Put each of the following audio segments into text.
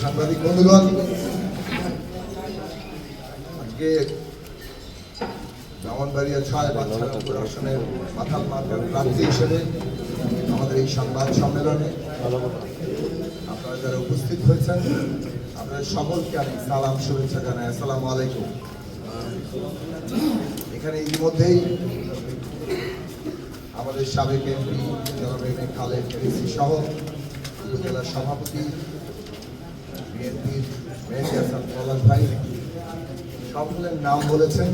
সাংবাদিক বন্ধুগণ, আজকে ব্রাহ্মণবাড়িয়া 6 আসনের মাথাল মার্কার প্রার্থী হিসেবে আমাদের এই সংবাদ সম্মেলনে আপনারা যারা উপস্থিত হয়েছেন, আপনাদের সকলকে আমি সালাম শুভেচ্ছা জানাই। আসসালামু আলাইকুম। এখানে ইতিমধ্যেই আমাদের সাবেক এমপি জনাব খালেদ এডিসি সহ উপজেলা সভাপতি বিএনপির মেহেদী হাসান পলাশ ভাই সকলের নাম বলেছেন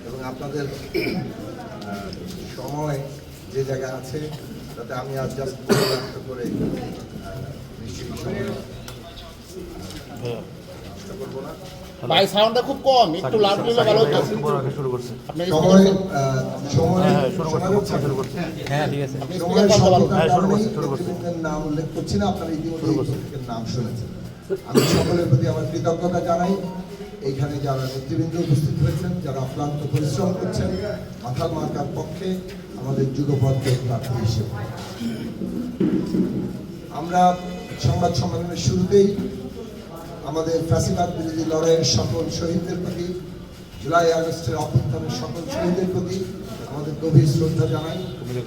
এবং আপনাদের সময় যে জায়গায় আছে তাতে আমি আজ জাস্ট করে নিশ্চয়ই সময় নষ্ট করব না। ভাই সাউন্ডটা খুব কম, একটু লাউড দিলে ভালো হতো। শুরু করছে। সময় হ্যাঁ ঠিক আছে। নাম উল্লেখ করছি না, আপনারা ইতিমধ্যে নাম শুনেছেন। আমি সকলের প্রতি আমার কৃতজ্ঞতা জানাই। এইখানে যারা নেতৃবৃন্দ উপস্থিত হয়েছেন, যারা অক্লান্ত পরিশ্রম করছেন মাথাল মার্কার পক্ষে আমাদের যুগপথের প্রার্থী হিসেবে। আমরা সংবাদ সম্মেলনের শুরুতেই আমাদের ফ্যাসিবাদ বিরোধী লড়াইয়ের সকল শহীদদের প্রতি, জুলাই আগস্টের অভ্যুত্থানের সকল শহীদদের প্রতি আমাদের গভীর শ্রদ্ধা জানাই।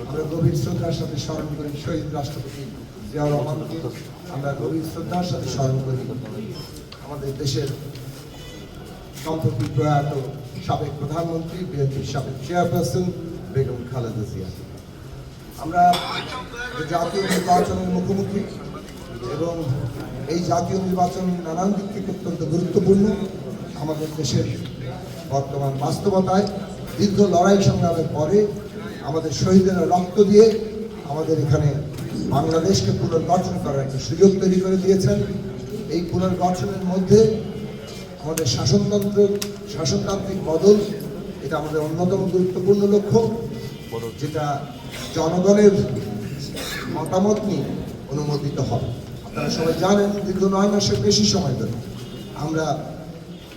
আমরা গভীর শ্রদ্ধার সাথে স্মরণ করি শহীদ রাষ্ট্রপতি জিয়াউর রহমানকে। আমরা গভীর শ্রদ্ধার সাথে স্মরণ করি আমাদের দেশের সম্প্রতি প্রয়াত সাবেক প্রধানমন্ত্রী, বিএনপির সাবেক চেয়ারপারসন বেগম খালেদা জিয়া। আমরা জাতীয় নির্বাচনের মুখোমুখি এবং এই জাতীয় নির্বাচন নানান দিক থেকে অত্যন্ত গুরুত্বপূর্ণ। আমাদের দেশের বর্তমান বাস্তবতায় দীর্ঘ লড়াই সংগ্রামের পরে আমাদের শহীদেরা রক্ত দিয়ে আমাদের এখানে বাংলাদেশকে পুনর্গঠন করার একটা সুযোগ তৈরি করে দিয়েছেন। এই পুনর্গঠনের মধ্যে আমাদের শাসনতান্ত্রিক বদল, এটা আমাদের অন্যতম গুরুত্বপূর্ণ লক্ষ্য, যেটা জনগণের মতামত নিয়ে অনুমোদিত হবে। আপনারা সবাই জানেন, দীর্ঘ 9 মাসের বেশি সময় ধরে আমরা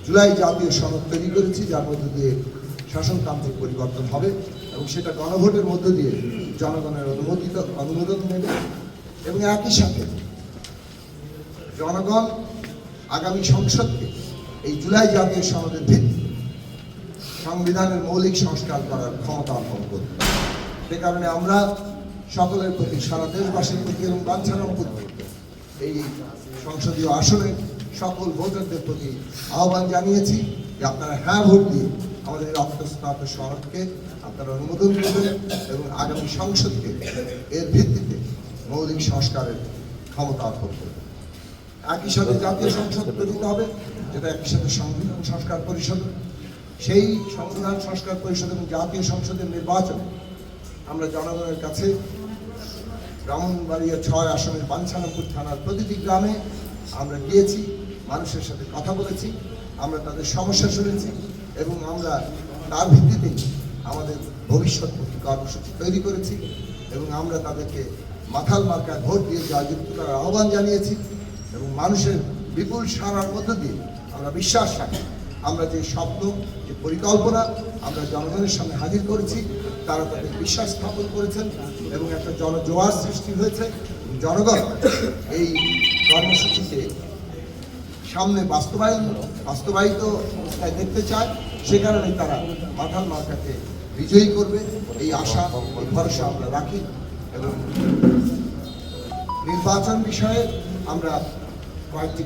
জুলাই জাতীয় সনদ তৈরি করেছি, যার মধ্য দিয়ে শাসনতান্ত্রিক পরিবর্তন হবে এবং সেটা গণভোটের মধ্য দিয়ে জনগণের অনুমোদন নেবে। এবং একই সাথে জনগণ আগামী সংসদকে এই জুলাই জাতীয় সনদের ভিত্তি সংবিধানের মৌলিক সংস্কার করার ক্ষমতা অর্পণ করবে। সে কারণে আমরা সকলের প্রতি, সারা দেশবাসীর প্রতি এবং বাঞ্ছারামপুর এই সংসদীয় আসনের সকল ভোটারদের প্রতি আহ্বান জানিয়েছি যে আপনারা হ্যাঁ ভোট দিয়ে আমাদের রক্তস্নাত শহরকে আপনারা অনুমোদন করবেন এবং আগামী সংসদকে এর ভিত্তিতে মৌলিক সংস্কারের ক্ষমতা অর্পণ করবেন। একই সাথে জাতীয় সংসদ গঠিত হবে, যেটা একই সাথে সংবিধান সংস্কার পরিষদ। সেই সংবিধান সংস্কার পরিষদ এবং জাতীয় সংসদের নির্বাচন আমরা জনগণের কাছে ব্রাহ্মণবাড়িয়া 6 আসনের বাঞ্ছারামপুর থানার প্রতিটি গ্রামে আমরা গিয়েছি, মানুষের সাথে কথা বলেছি, আমরা তাদের সমস্যা শুনেছি এবং আমরা তার ভিত্তিতে আমাদের ভবিষ্যৎমুখী কর্মসূচি তৈরি করেছি এবং আমরা তাদেরকে মাথাল মার্কায় ভোট দিয়ে জয়যুক্ত করার আহ্বান জানিয়েছি এবং মানুষের বিপুল সাড়ার মধ্য দিয়ে আমরা বিশ্বাস রাখি আমরা যে স্বপ্ন, যে পরিকল্পনা আমরা জনগণের সামনে হাজির করেছি, তারা তাদের বিশ্বাস স্থাপন করেছেন এবং একটা জনজোয়ার সৃষ্টি হয়েছে। জনগণ এই কর্মসূচিকে সামনে বাস্তবায়িত অবস্থায় দেখতে চায়। সে কারণে তারা মাথাল মার্কাকে বিজয়ী করবে, এই আশা, এই ভরসা আমরা রাখি। এবং নির্বাচন বিষয়ে আমরা কয়েকটি